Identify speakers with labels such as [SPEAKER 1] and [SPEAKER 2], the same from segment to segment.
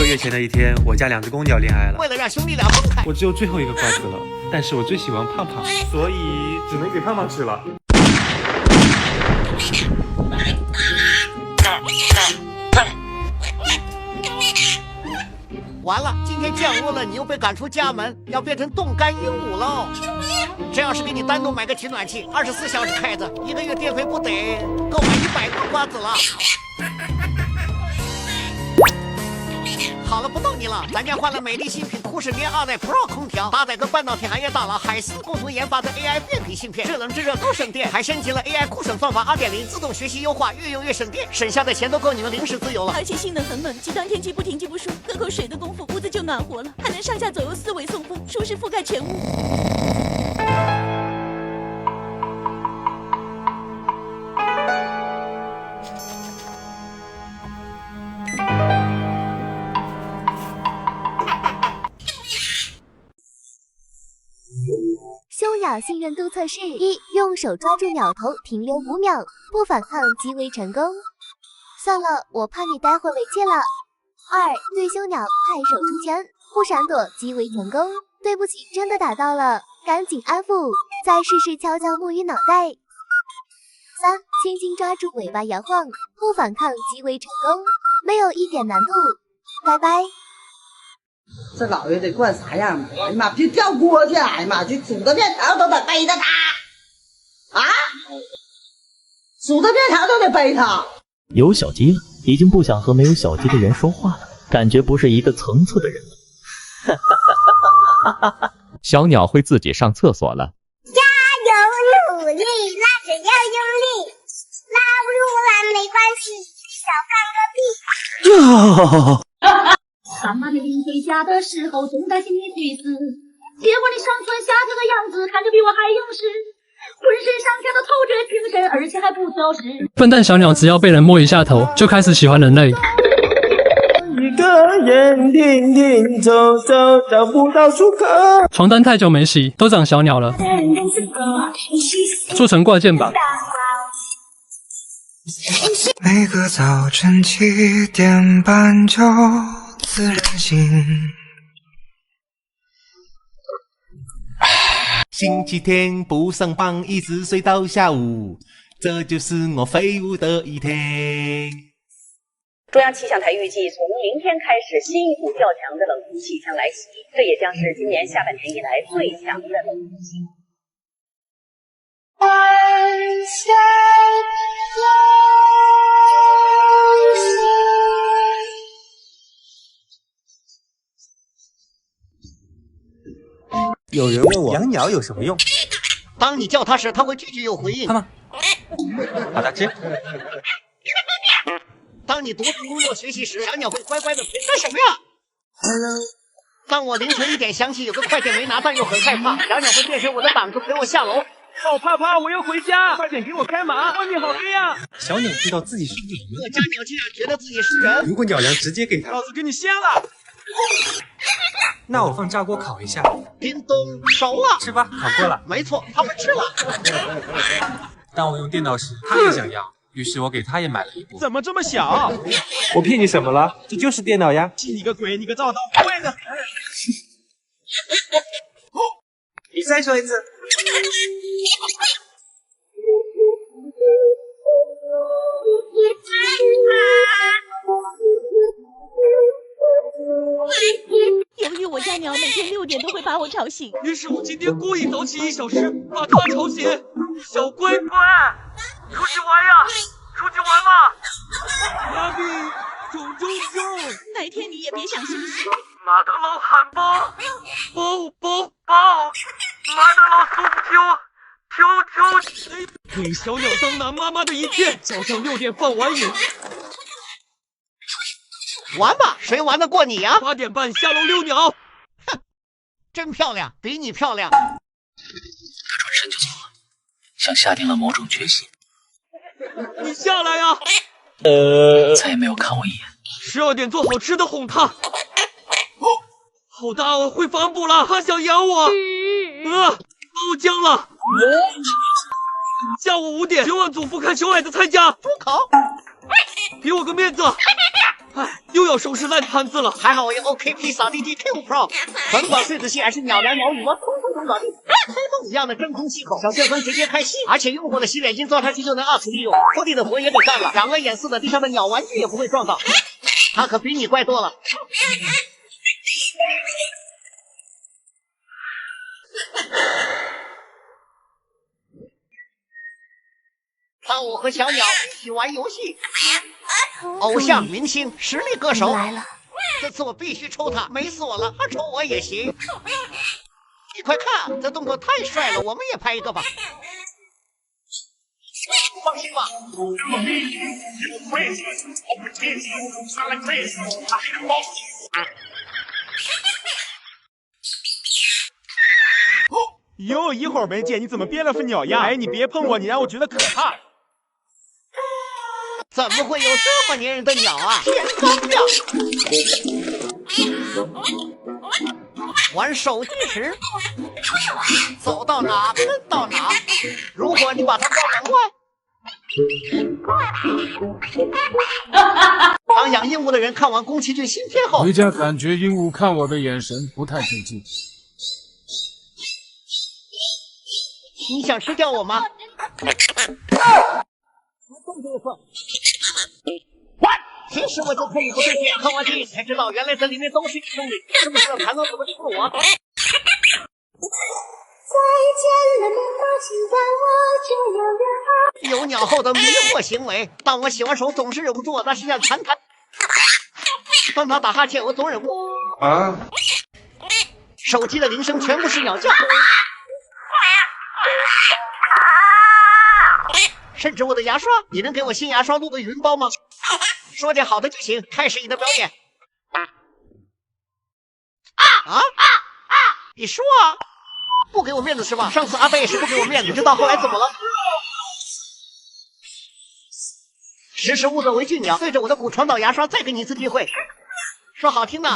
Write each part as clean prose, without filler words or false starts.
[SPEAKER 1] 月前的一天，我家2只公鸟恋爱了。
[SPEAKER 2] 为了让兄弟俩分开，
[SPEAKER 1] 我只有最后一个瓜子了，但是我最喜欢胖胖，所以只能给胖胖吃了。
[SPEAKER 2] 完了，今天降落了，你又被赶出家门，要变成冻干鹦鹉喽。这要是给你单独买个取暖器，24小时开着，1个月电费不得够买100个瓜子了。好了，不逗你了，咱家换了美的新品酷10年2代 Pro 空调，搭载跟半导体行业大佬海思共同研发的 AI 变频芯片，制冷制热都省电，还升级了 AI 酷省算法2.0，自动学习优化，越用越省电，省下的钱都够你们零食自由了。
[SPEAKER 3] 而且性能很猛，就当天气不停季不输，喝口水的功夫屋子就暖和了，还能上下左右4维送风，舒适覆盖全屋。
[SPEAKER 4] 凶鸟信任度测试：1. 用手抓住鸟头停留5秒，不反抗即为成功。算了，我怕你待会猥亵了。2. 对凶鸟拍手出拳，不闪躲即为成功。对不起，真的打到了，赶紧安抚。再试试悄悄摸鱼脑袋。3. 轻轻抓住尾巴摇晃，不反抗即为成功，没有一点难度。拜拜。
[SPEAKER 5] 这老爷得惯啥样嘛？哎呀妈，别掉锅去！哎呀妈，这煮的面条都得背着他啊！煮的面条都得背他。
[SPEAKER 6] 有小鸡了，已经不想和没有小鸡的人说话了，感觉不是一个层次的人了。
[SPEAKER 7] 小鸟会自己上厕所了。
[SPEAKER 8] 加油努力，那只要用力，拉不出来没关系，少干个屁。
[SPEAKER 9] 妈妈的临回家的时候，正担心你腿死，结果你上蹿下跳的样子，看着比我还勇士，浑身上下都透着精神，而且还不挑食。
[SPEAKER 10] 笨蛋小鸟只要被人摸一下头，就开始喜欢人类。
[SPEAKER 11] 一个人停停走走，找不到出口。
[SPEAKER 10] 床单太久没洗，都长小鸟了，做成挂件吧。
[SPEAKER 12] 每个早晨7点半就自然醒。
[SPEAKER 13] 星期天不上班，一直睡到下午，这就是我废物的一天。
[SPEAKER 14] 中央气象台预计，从明天开始，新一股较强的冷空气将来袭，这也将是今年下半年以来最强的冷空气。
[SPEAKER 11] 有人问我养鸟有什么用？
[SPEAKER 2] 当你叫它时，它会拒绝有回应。
[SPEAKER 11] 看吗？好大只。
[SPEAKER 2] 当你独自工作学习时，小鸟会乖乖的陪。干什么呀 ？Hello。当我凌晨1点想起有个快件没拿，但又很害怕，小鸟会变成我的挡子陪我下楼。
[SPEAKER 11] 好怕怕，我要回家！快点给我开门，外面好黑呀！小鸟知道自己是人，
[SPEAKER 2] 各家鸟竟然觉得自己是人。
[SPEAKER 11] 如果鸟粮直接给它，老子给你掀了！那我放炸锅烤一下。
[SPEAKER 2] 叮咚，熟了，
[SPEAKER 11] 吃吧，烤过了。
[SPEAKER 2] 没错，他们吃了。
[SPEAKER 11] 当我用电脑时，他也想要，于是我给他也买了一部。怎么这么小？我骗你什么了？这就是电脑呀！气你个鬼！你个赵刀，坏的！你再说一次。
[SPEAKER 3] 由于我家鸟每天6点都会把我吵醒，
[SPEAKER 11] 于是我今天故意早起1小时，把它吵醒。小乖乖，出去玩呀！出去玩嘛！妈咪，冲！
[SPEAKER 3] 哪天你也别想休息。
[SPEAKER 11] 麦当劳汉堡，包，麦当劳酥球，给小鸟当男妈妈的一天，早上6点放完瘾。
[SPEAKER 2] 玩吧，谁玩得过你呀
[SPEAKER 11] ？8点半下楼遛鸟。
[SPEAKER 2] 哼，真漂亮，比你漂亮。
[SPEAKER 6] 他转身就走了，像下定了某种决心。
[SPEAKER 11] 你下来呀！
[SPEAKER 6] 再也没有看我一眼。
[SPEAKER 11] 12点做好吃的哄他。好大哦，会反哺了，他想咬我。爆浆了。下午5点，10万祖父看熊孩子参加。
[SPEAKER 2] 住口！
[SPEAKER 11] 给我个面子。哎，又要收拾烂摊子了。
[SPEAKER 2] 还好我有 OKP 扫地机 Q Pro， 甭管碎纸器还是鸟粮鸟羽毛，通通搞定。开洞一样的真空吸口，小旋风直接开吸，而且用过的洗脸巾坐上去就能二次利用。拖地的活也给干了，两个眼似的地上的鸟玩具也不会撞到。他可比你乖多了。当我和小鸟一起玩游戏，偶像明星实力歌手来了，这次我必须抽他，没死我了，他抽我也行。你快看，这动作太帅了，我们也拍一个吧。放心吧。
[SPEAKER 11] 哟，一会儿没见，你怎么变了副鸟样？哎，你别碰我，你让我觉得可怕。
[SPEAKER 2] 怎么会有这么粘人的鸟啊？天高亮！玩手机时，走到哪跟到哪。如果你把它关门外，当养鹦鹉的人看完宫崎骏新片后，
[SPEAKER 15] 回家感觉鹦鹉看我的眼神不太对劲。
[SPEAKER 2] 你想吃掉我吗？其实我就可以不对劲，看完电影才知道，原来这里面都是兄弟，是不是还能怎么吃我？再见了，有鸟后的迷惑行为，当我洗完手总是忍不住我在身上弹弹。当他打哈欠，我总忍不住。手机的铃声全部是鸟叫。甚至我的牙刷，你能给我新牙刷录个语音包吗？说点好的就行，开始你的表演。你说啊，不给我面子是吧？上次阿飞也是不给我面子，你知道后来怎么了？识时务者为俊鸟，对着我的骨传导牙刷，再给你一次机会，说好听的。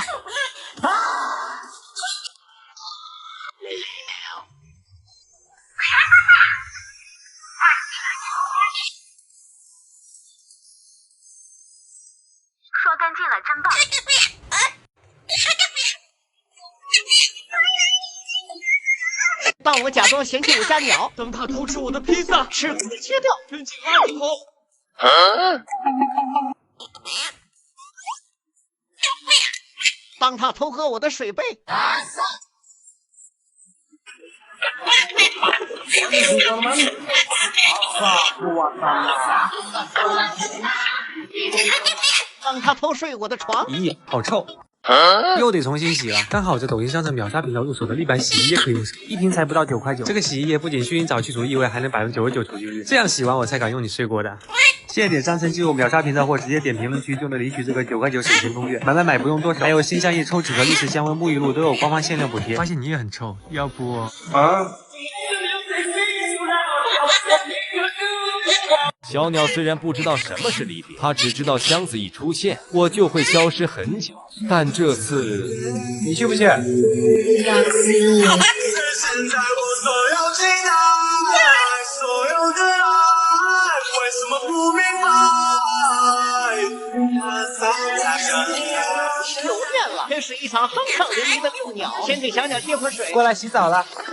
[SPEAKER 9] 刷干净了，真棒！
[SPEAKER 2] 当我假装嫌弃我家鸟，
[SPEAKER 11] 等他偷吃我的披萨，
[SPEAKER 2] 吃骨切掉，
[SPEAKER 11] 扔进垃圾桶。
[SPEAKER 2] 当他偷喝我的水杯，当他偷睡我的床，
[SPEAKER 11] 咦，好臭！又得重新洗了。刚好这抖音商城秒杀频道入手的立板洗衣液可以用上，一瓶才不到9块9。这个洗衣液不仅熏澡去除异味，还能99%除菌率。这样洗完我才敢用你睡过的。现在点商城进入秒杀频道或直接点评论区就能领取这个9块9省钱攻略，买不用多少。还有新香叶抽纸和历史香味沐浴露都有官方限量补贴。发现你也很臭，要不
[SPEAKER 16] 小鸟虽然不知道什么是离别，它只知道箱子一出现，我就会消失很久。但这次，
[SPEAKER 11] 你信不信？
[SPEAKER 2] 有电了，这是一场酣畅淋漓的遛鸟。先给小鸟接盆水，
[SPEAKER 11] 过来洗澡了。
[SPEAKER 2] 终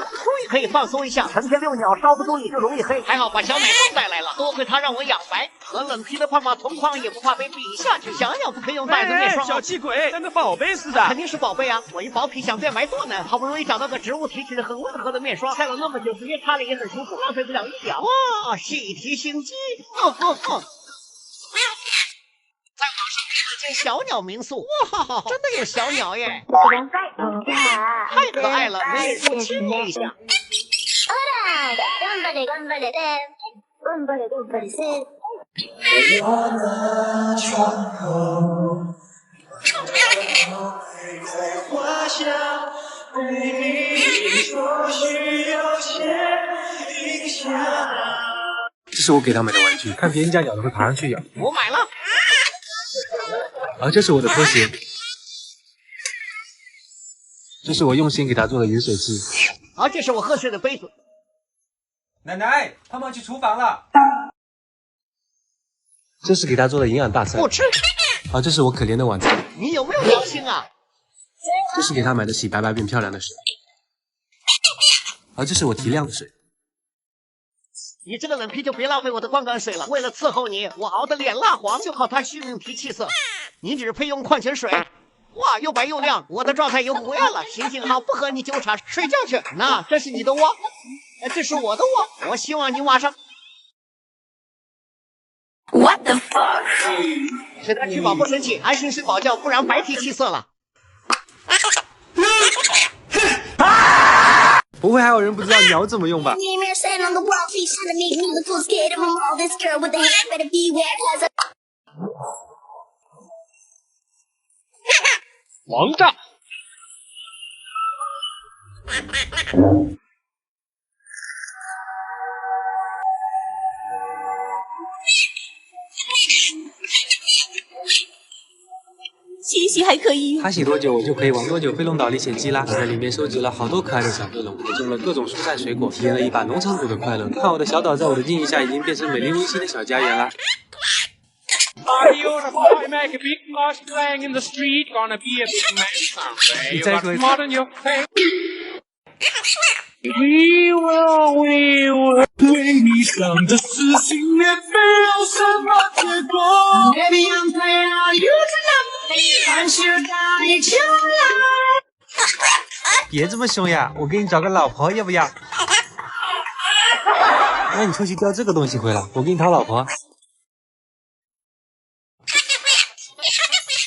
[SPEAKER 2] 于可以放松一下，成天遛鸟稍不注意就容易黑。还好把小奶棒带来了，多亏它让我养白，和冷皮的胖胖同框也不怕被比下去。想想不可以用袋子面霜，
[SPEAKER 11] 小气鬼，像个宝贝似的。
[SPEAKER 2] 肯定是宝贝啊！我一薄皮想变埋多难，好不容易找到个植物提取很温和的面霜，擦了那么久，直接擦脸也很舒服，浪费不了一秒。哇，细提心机！在网上看了间小鸟民宿，哇，真的有小鸟耶！太可爱了，没忍住亲你一下。
[SPEAKER 11] 这是我给他们的玩具，看别人家鸟都会爬上去咬。
[SPEAKER 2] 我买了。
[SPEAKER 11] 这是我的拖鞋，这是我用心给它做的饮水器。
[SPEAKER 2] 这是我喝水的杯子。
[SPEAKER 11] 奶奶，胖胖去厨房了。这是给它做的营养大餐。
[SPEAKER 2] 不吃。
[SPEAKER 11] 好，这是我可怜的晚餐。
[SPEAKER 2] 你有没有良心啊？
[SPEAKER 11] 这是给他买的洗白白变漂亮的水。好，这是我提亮的水。
[SPEAKER 2] 你这个冷皮就别浪费我的灌溉水了。为了伺候你，我熬得脸蜡黄，就靠它续命提气色。你只配用矿泉水。哇，又白又亮，我的状态又回来了，心情好，不和你纠缠，睡觉去。那这是你的窝，这是我的窝。我希望你晚上。What the fuck？ 是他吃饱不生气，安心睡饱觉，不然白提气色了。
[SPEAKER 11] 不会还有人不知道鸟怎么用吧？
[SPEAKER 10] 王炸！
[SPEAKER 3] 洗洗还可以用。
[SPEAKER 11] 它洗多久我就可以往多久飞龙岛历险记啦！我在里面收集了好多可爱的小飞龙，也种了各种蔬菜水果，体验了一把农场主的快乐。看我的小岛在我的经营下已经变成美丽温馨的小家园啦！ 你再说一次。
[SPEAKER 12] 对你想的事情也没有什么结果。Baby, I'm playing on you tonight， 看是哪里就来。
[SPEAKER 11] 别这么凶呀，我给你找个老婆要不要？那你出去钓这个东西回来，我给你讨老婆。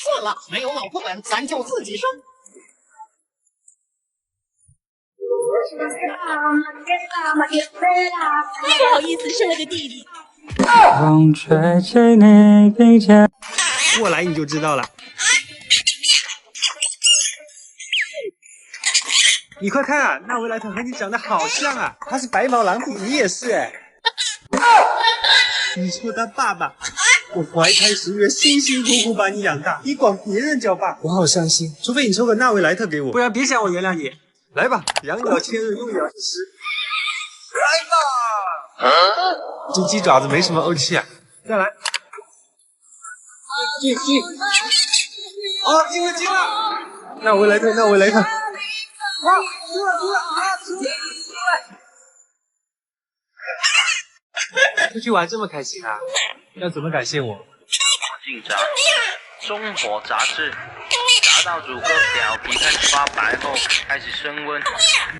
[SPEAKER 2] 算了，没有老婆本，咱就自己生。
[SPEAKER 3] 不好意思，生了个弟弟。
[SPEAKER 12] 风吹起你鼻尖。
[SPEAKER 11] 过来你就知道了。你快看啊，纳维莱特和你长得好像啊，他是白毛狼虎，你也是哎。你说他爸爸，我怀胎10月，辛辛苦苦把你养大，你管别人叫爸，我好伤心。除非你抽个纳维莱特给我，不然别想我原谅你。来吧，养鸟千日，用鸟一时。来吧！这鸡爪子没什么怄气啊，再来。进！哦，进了！纳维莱特！啊，出来！出去玩这么开心啊？要怎么感谢我？
[SPEAKER 17] 进展，中火杂志，炸到主个表皮开始发白后，开始升温。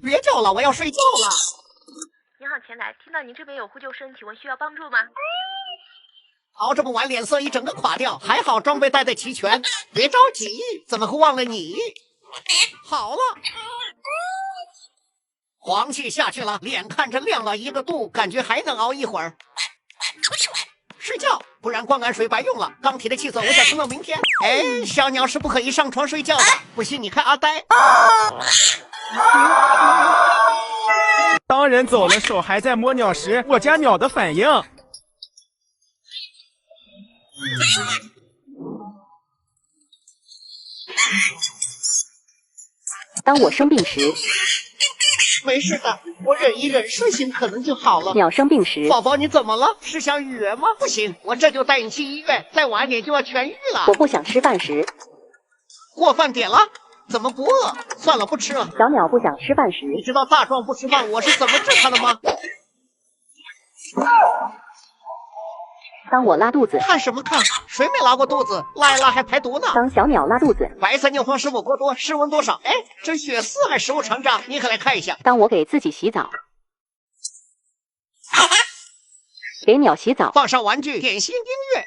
[SPEAKER 2] 别叫了，我要睡觉了。
[SPEAKER 18] 您好，前来，听到您这边有呼救声，请问需要帮助吗？
[SPEAKER 2] 熬这么晚，脸色一整个垮掉，还好装备带的齐全。别着急，怎么会忘了你？好了。黄气下去了，脸看着亮了1个度，感觉还能熬一会儿。睡觉，不然灌溉水白用了。钢铁的气色，我想撑到明天。哎，小鸟是不可以上床睡觉的，不信你看阿呆。
[SPEAKER 19] 当人走了，手还在摸鸟时，我家鸟的反应。
[SPEAKER 14] 当我生病时。
[SPEAKER 2] 没事的，我忍一忍，睡醒可能就好了。
[SPEAKER 14] 鸟生病时，
[SPEAKER 2] 宝宝你怎么了？是想语言吗？不行，我这就带你去医院，再晚一点就要痊愈了。
[SPEAKER 14] 我不想吃饭时，
[SPEAKER 2] 过饭点了，怎么不饿？算了，不吃了。
[SPEAKER 14] 小鸟不想吃饭时，
[SPEAKER 2] 你知道大壮不吃饭我是怎么治他的吗？
[SPEAKER 14] 当我拉肚子，
[SPEAKER 2] 看什么看？谁没拉过肚子？拉一拉还排毒呢。
[SPEAKER 14] 当小鸟拉肚子，
[SPEAKER 2] 白菜牛黄是否过多？室温多少？哎，这血丝还食物成长，你可来看一下。
[SPEAKER 14] 当我给自己洗澡，给鸟洗澡，
[SPEAKER 2] 放上玩具，点心音乐。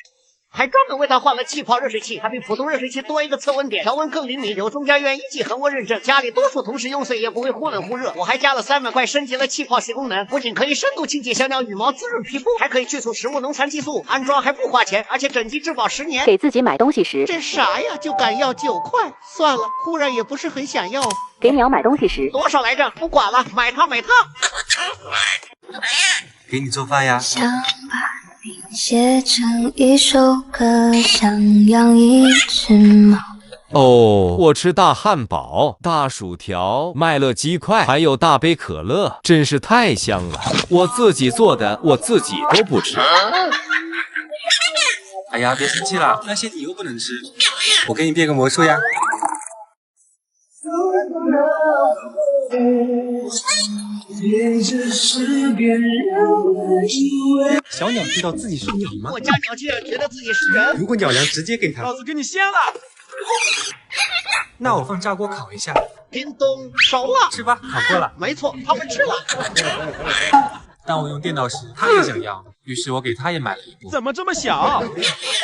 [SPEAKER 2] 还专门为它换了气泡热水器，还比普通热水器多一个测温点，调温更灵敏，有中家院1级恒温认证，家里多数同时用水也不会忽冷忽热。我还加了300块升级了气泡洗功能，不仅可以深度清洁小鸟羽毛，滋润皮肤，还可以去除食物农残激素，安装还不花钱，而且整机质保10年。
[SPEAKER 14] 给自己买东西时，
[SPEAKER 2] 这啥呀？就敢要9块？算了，忽然也不是很想要。
[SPEAKER 14] 给鸟买东西时，
[SPEAKER 2] 多少来着？不管了，买它。
[SPEAKER 11] 给你做饭呀。
[SPEAKER 20] 写成一首歌，想养一只猫。
[SPEAKER 16] 哦，我吃大汉堡、大薯条、麦乐鸡块，还有大杯可乐，真是太香了。我自己做的，我自己都不吃。
[SPEAKER 11] 哎呀，别生气了，那些你又不能吃，我给你变个魔术呀。小鸟知道自己是鸟吗？
[SPEAKER 2] 我家鸟竟然觉得自己是人。
[SPEAKER 11] 如果鸟粮直接给它，
[SPEAKER 19] 老子给你掀了！
[SPEAKER 11] 那我放炸锅烤一下。
[SPEAKER 2] 叮咚，熟了，
[SPEAKER 11] 吃吧，烤过了。
[SPEAKER 2] 没错，他们吃了。
[SPEAKER 11] 当我用电脑时，他也想要，于是我给他也买了一部。
[SPEAKER 19] 怎么这么小？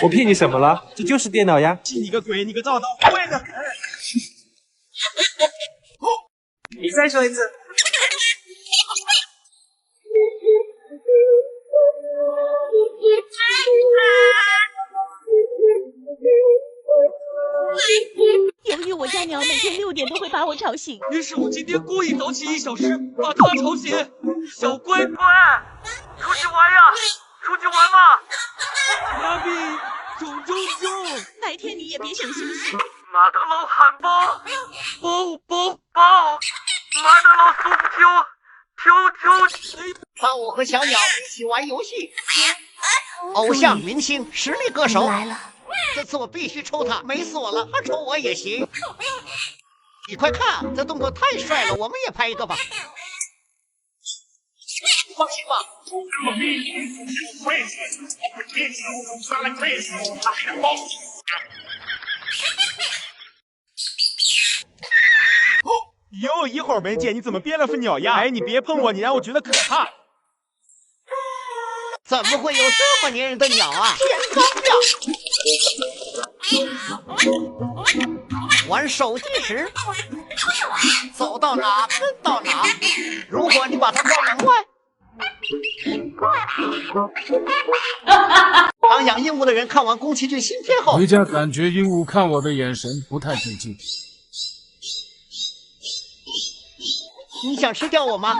[SPEAKER 11] 我骗你什么了？这就是电脑呀！
[SPEAKER 19] 信你个鬼，你个赵刀，坏的很。
[SPEAKER 11] 你再说一次。
[SPEAKER 3] 由于我家鸟每天6点都会把我吵醒，
[SPEAKER 11] 于是我今天故意早起1小时，把它吵醒。小乖乖，
[SPEAKER 17] 出去玩呀！出去玩嘛！
[SPEAKER 11] 蜡笔，冲！
[SPEAKER 3] 白天你也别想休息。
[SPEAKER 17] 麦当劳汉堡，包，麦当劳薯条，
[SPEAKER 2] 帮我和小鸟一起玩游戏。偶像明星、实力歌手
[SPEAKER 3] 来了。
[SPEAKER 2] 这次我必须抽他，没死我了，他抽我也行。你快看，这动作太帅了，我们也拍一个吧。放心吧。
[SPEAKER 19] 哟，一会儿没见，你怎么变了副鸟样？哎，你别碰我，你让我觉得可怕。
[SPEAKER 2] 怎么会有这么粘人的鸟啊？天高呀！玩手机时，走到哪跟到哪。如果你把它关门外，当养鹦鹉的人看完宫崎骏新片后，
[SPEAKER 15] 回家感觉鹦鹉看我的眼神不太对劲。
[SPEAKER 2] 你想吃掉我吗？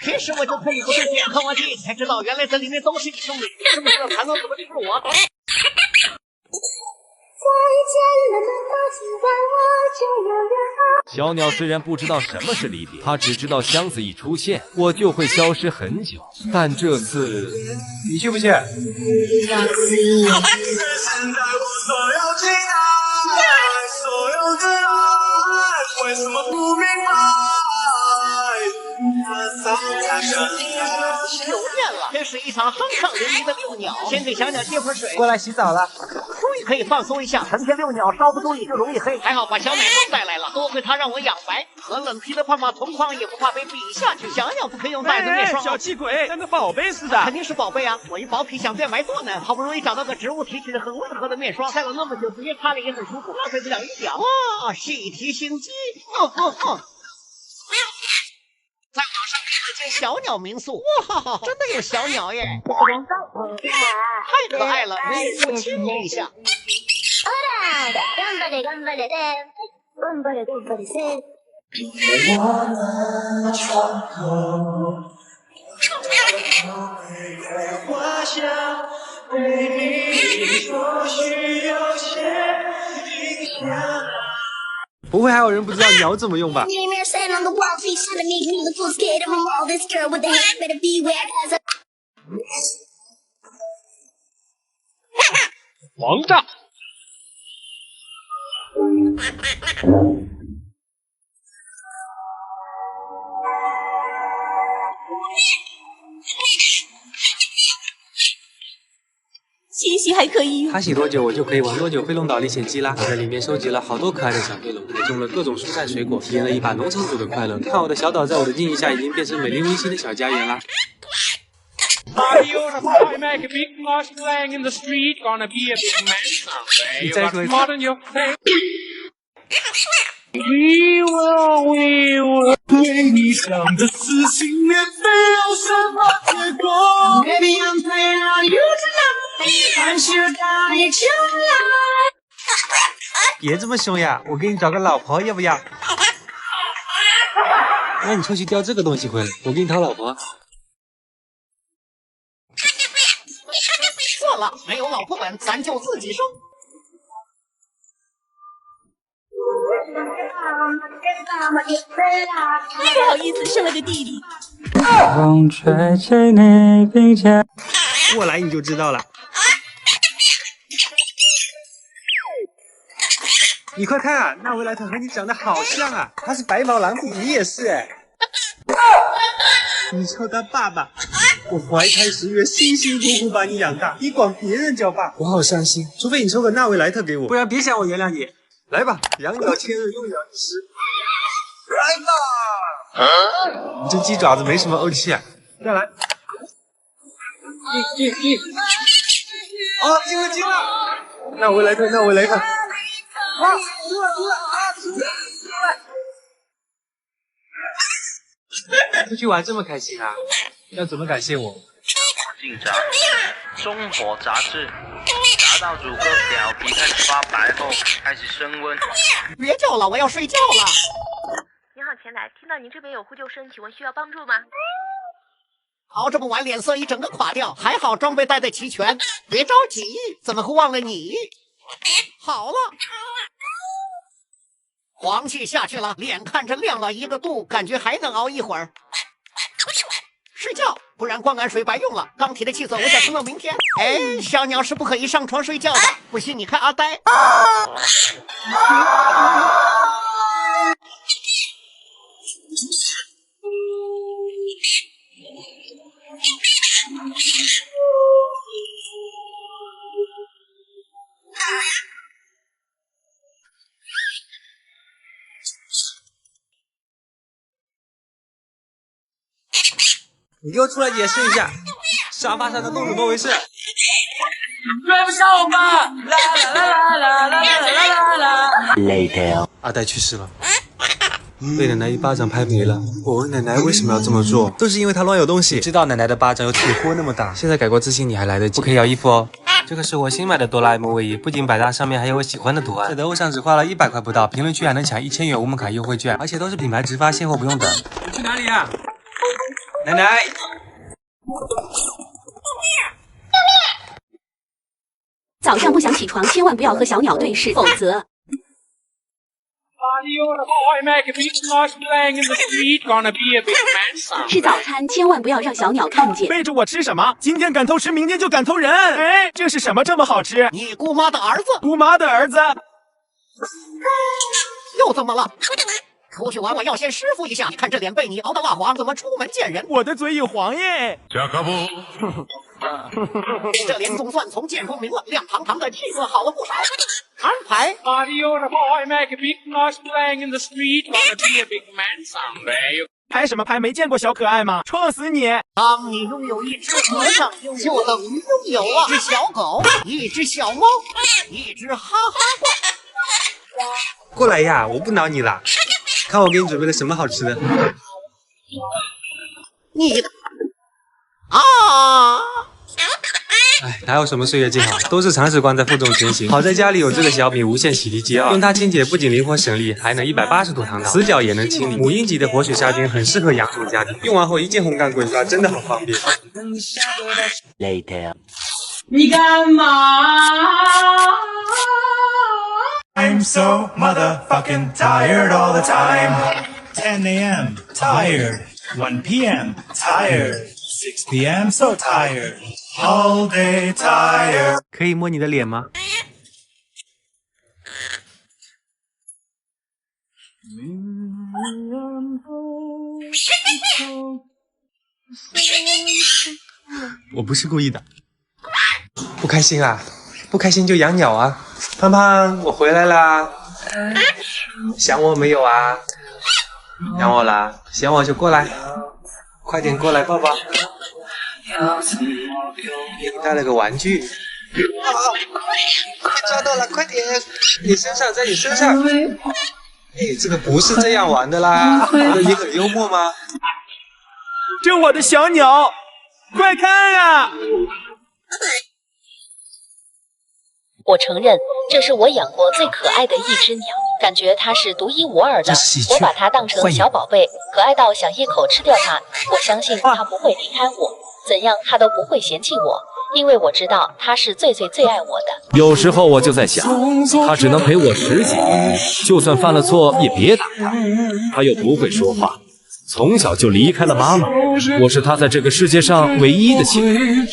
[SPEAKER 2] 平时我就可以不对劲，看完电影才知道，原来这里面都是你兄弟，是不是还能怎么吃我？
[SPEAKER 16] 小鸟虽然不知道什么是离别，它只知道箱子一出现，我就会消失很久。但这次，
[SPEAKER 11] 你去不去？
[SPEAKER 2] 有电了，这是一场酣畅淋漓的遛鸟。先给小鸟接盆水，
[SPEAKER 11] 过来洗澡了。
[SPEAKER 2] 终于可以放松一下，成天遛鸟稍不注意就容易黑。还好把小奶猫带来了，多亏它让我养白。和冷皮的胖胖同框也不怕被比下去。小鸟不可以用袋子面霜，
[SPEAKER 19] 小气鬼，像个宝贝似的。
[SPEAKER 2] 肯定是宝贝啊！我一薄皮想变白做呢，好不容易找到个植物提取很温和的面霜，晒了那么久，直接擦了也很舒服，浪费不了一秒。哇，细提心机！在网上订了间小鸟民宿，哇，真的有小鸟耶！太可爱了，忍不亲你一下。
[SPEAKER 11] 不会还有人不知道鸟怎么用吧？
[SPEAKER 10] 王炸！
[SPEAKER 3] 洗洗还可以用。
[SPEAKER 11] 它洗多久我就可以玩多久。飞龙岛历险记啦，我在里面收集了好多可爱的小飞龙，还种了各种蔬菜水果，体验了一把农场主的快乐。看我的小岛，在我的经营下已经变成美丽温馨的小家园啦。你再说一次。
[SPEAKER 12] 对你想的事情，免非有什么结果。Baby, I'm playing on you tonight. 看是大你就来。
[SPEAKER 11] 别这么凶呀，我给你找个老婆要不要？那你出去叼这个东西回来，我给你讨老婆。
[SPEAKER 2] 算了，没有老婆本，咱就自己生。
[SPEAKER 3] 不好意思，生了个弟弟。
[SPEAKER 11] 风吹起你鬓间，过来你就知道了。你快看啊，纳维莱特和你长得好像啊，他是白毛狼，你也是哎。你叫他爸爸，我怀胎10月，辛辛苦苦把你养大，你管别人叫爸，我好伤心。除非你抽个纳维莱特给我，不然别想我原谅你。来吧，养鸟千日，用鸟一时。来吧！你这鸡爪子没什么怄气啊！再来。进！啊，进了！纳维莱特！啊，出来啊！出去玩这么开心啊？要怎么感谢我？
[SPEAKER 17] 进展，中火炸至，炸到主个表皮开始发白后开始升温。
[SPEAKER 2] 别叫了，我要睡觉了。
[SPEAKER 18] 您好，前台，听到您这边有呼救声，请问需要帮助吗？
[SPEAKER 2] 熬这么晚，脸色一整个垮掉，还好装备带得齐全。别着急，怎么会忘了你？好了。黄气下去了，脸看着亮了1个度，感觉还能熬一会儿。睡觉，不然灌溉水白用了。钢铁的气色，我想撑到明天。哎，小鸟是不可以上床睡觉的，不信你看阿呆。
[SPEAKER 11] 你给我出来解释一下，沙发上的洞怎么回事？
[SPEAKER 12] 追不上我们！啦
[SPEAKER 11] Later， 阿呆去世了，被奶奶一巴掌拍没了。我问奶奶为什么要这么做，都是因为她乱有东西。知道奶奶的巴掌有铁锅那么大，现在改过自新你还来得及。不可以要衣服哦。这个是我新买的哆啦 A 梦卫衣，不仅百搭，上面还有我喜欢的图案。在得物上只花了100块不到，评论区还能抢1000元无门槛优惠券，而且都是品牌直发，现货不用等。你去哪里啊？奶奶。
[SPEAKER 14] 早上不想起床，千万不要和小鸟对视，否则。吃早餐千万不要让小鸟看见。
[SPEAKER 19] 背着我吃什么？今天敢偷吃，明天就敢偷人。哎，这是什么这么好吃？
[SPEAKER 2] 你姑妈的儿子。
[SPEAKER 19] 姑妈的儿子。
[SPEAKER 2] 又怎么了？出去玩我要先师傅一下，看这脸被你熬得蜡黄，怎么出门见人？
[SPEAKER 19] 我的嘴也黄耶。
[SPEAKER 12] 加卡布。
[SPEAKER 2] 这脸总算从见光明了，亮堂堂的气色好了不少。安排。
[SPEAKER 19] 拍什么拍？没见过小可爱吗？撞死你！
[SPEAKER 2] 当你拥有一只和尚，就等于拥有了一只小狗，一只小猫，一只哈哈怪。
[SPEAKER 11] 过来呀，我不挠你了。看我给你准备了什么好吃的。
[SPEAKER 2] 你啊！
[SPEAKER 11] 哎，哪有什么岁月静好，都是铲屎官在负重前行。好在家里有这个小米无线洗涤机2，用它清洁不仅灵活省力，还能180度躺倒，死角也能清理。母婴级的活水杀菌很适合养宠家庭，用完后一键烘干滚刷，真的好方便。
[SPEAKER 6] Later，
[SPEAKER 12] 你干嘛
[SPEAKER 21] ？I'm so motherfucking tired all the time. 10 a.m. tired. 1 p.m. tired. 6 p.m. so tired. All day tired.
[SPEAKER 11] 可以摸你的脸吗？我不是故意的。不开心啊？不开心就养鸟啊！胖胖，我回来啦！想我没有啊？想我啦？想我就过来，快点过来抱抱。给你带了个玩具。快抓到了，快点！你身上，在你身上。哎，这个不是这样玩的啦！觉得你很幽默吗？
[SPEAKER 19] 这我的小鸟，快看啊！
[SPEAKER 14] 我承认，这是我养过最可爱的一只鸟，感觉它是独一无二的。我把它当成小宝贝，可爱到想一口吃掉它。我相信它不会离开我，怎样它都不会嫌弃我。因为我知道他是最爱我的。
[SPEAKER 16] 有时候我就在想，他只能陪我10几年，就算犯了错也别打他。他又不会说话，从小就离开了妈妈，我是他在这个世界上唯一的亲人。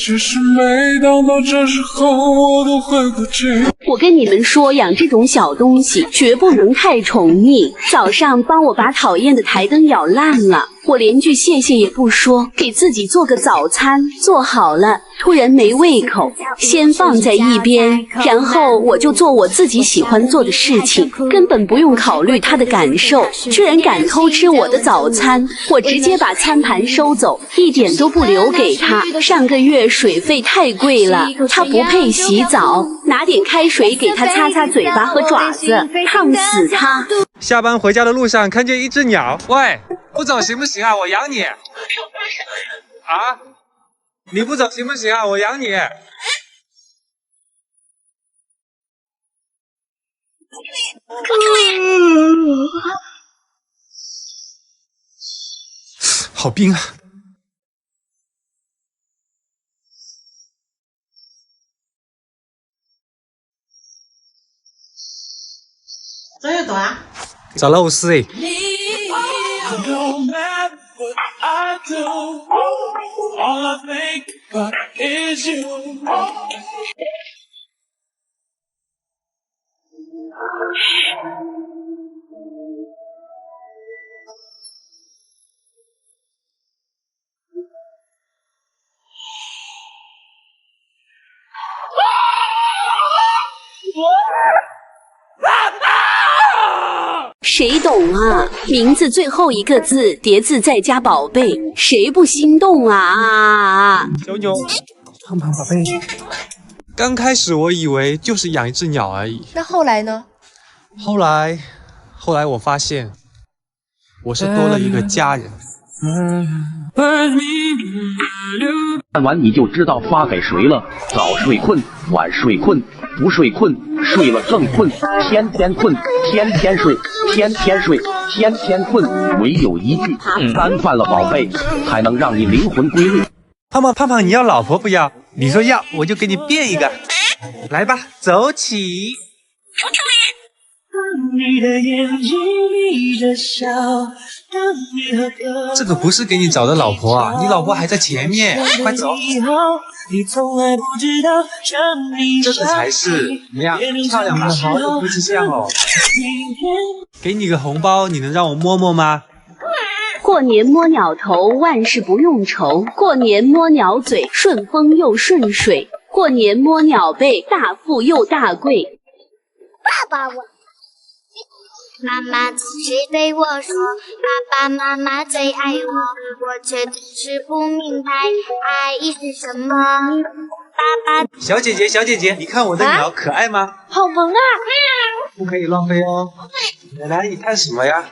[SPEAKER 1] 我跟你们说，养这种小东西绝不能太宠溺。早上帮我把讨厌的台灯咬烂了，我连句谢谢也不说，给自己做个早餐，做好了，突然没胃口，先放在一边，然后我就做我自己喜欢做的事情，根本不用考虑他的感受，居然敢偷吃我的早餐，我直接把餐盘收走，一点都不留给他。上个月水费太贵了，他不配洗澡，拿点开水给他擦擦嘴巴和爪子，烫死他。
[SPEAKER 11] 下班回家的路上看见一只鸟，喂，不走行不行啊？我养你。啊？你不走行不行啊？我养你。好冰啊！
[SPEAKER 5] 这又多啊？
[SPEAKER 11] 找肉丝诶。
[SPEAKER 1] 谁懂啊？名字最后一个字叠字再加宝贝，谁不心动啊？
[SPEAKER 11] 小鸟，胖胖宝贝。刚开始我以为就是养一只鸟而已，
[SPEAKER 22] 那后来呢？
[SPEAKER 11] 后来我发现，我是多了一个家人。
[SPEAKER 23] 看完你就知道发给谁了。早睡困，晚睡困，不睡困，睡了更困，天天困，天天睡，天天睡，天天困。唯有一句三饭了宝贝，才能让你灵魂归位。
[SPEAKER 11] 胖胖，你要老婆不要？你说要，我就给你变一个。来吧，走起。这个不是给你找的老婆啊，你老婆还在前面，快走。这个才是，怎么样？漂亮吗？好有夫妻相哦。给你个红包，你能让我摸摸吗？
[SPEAKER 1] 过年摸鸟头，万事不用愁；过年摸鸟嘴，顺风又顺水；过年摸鸟背，大富又大贵。
[SPEAKER 8] 爸爸，妈妈总是对我说，爸爸妈妈最爱我，我却总是不明白爱是什么。爸爸，
[SPEAKER 11] 小姐姐，你看我的鸟可爱吗？
[SPEAKER 22] 好萌啊！
[SPEAKER 11] 不可以浪费哦。来，你看什么呀？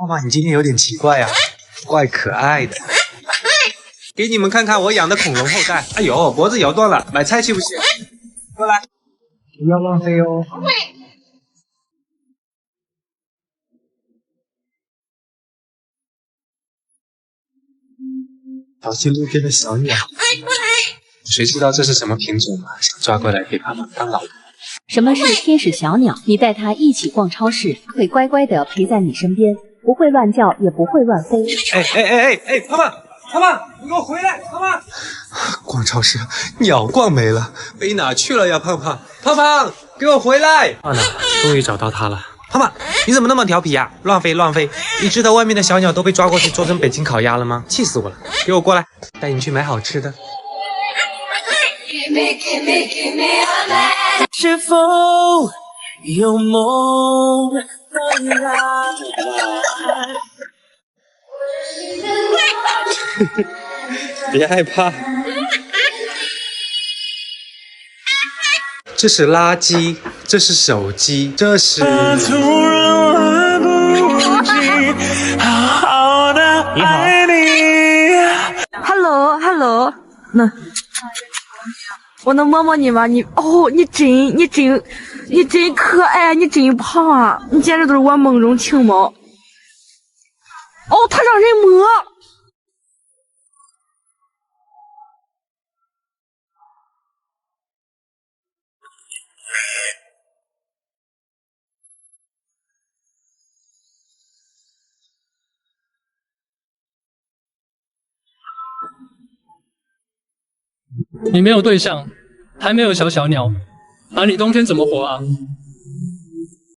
[SPEAKER 11] 妈妈，你今天有点奇怪呀，怪可爱的。给你们看看我养的恐龙后代。哎呦，脖子咬断了，买菜去不去？过来，不要浪费哦。小心路边的小鸟，谁知道这是什么品种啊？想抓过来给爸爸当老婆。
[SPEAKER 24] 什么是天使小鸟？你带它一起逛超市，会乖乖的陪在你身边，不会乱叫，也不会乱飞。
[SPEAKER 11] 哎，胖胖，你给我回来！胖胖，逛超市，鸟逛没了，飞哪去了呀？胖胖，给我回来！啊，终于找到它了。胖胖，你怎么那么调皮呀？乱飞！你知道外面的小鸟都被抓过去做成北京烤鸭了吗？气死我了！给我过来，带你去买好吃的。
[SPEAKER 12] 是否有梦的来？
[SPEAKER 11] 别害怕，这是垃圾，这是手机，这是……你好
[SPEAKER 22] ，Hello， 那我能摸摸你吗？你真可爱，你真胖啊！你简直都是我梦中情猫。哦，他让人摸。
[SPEAKER 10] 你没有对象，还没有小鸟，那你冬天怎么活啊？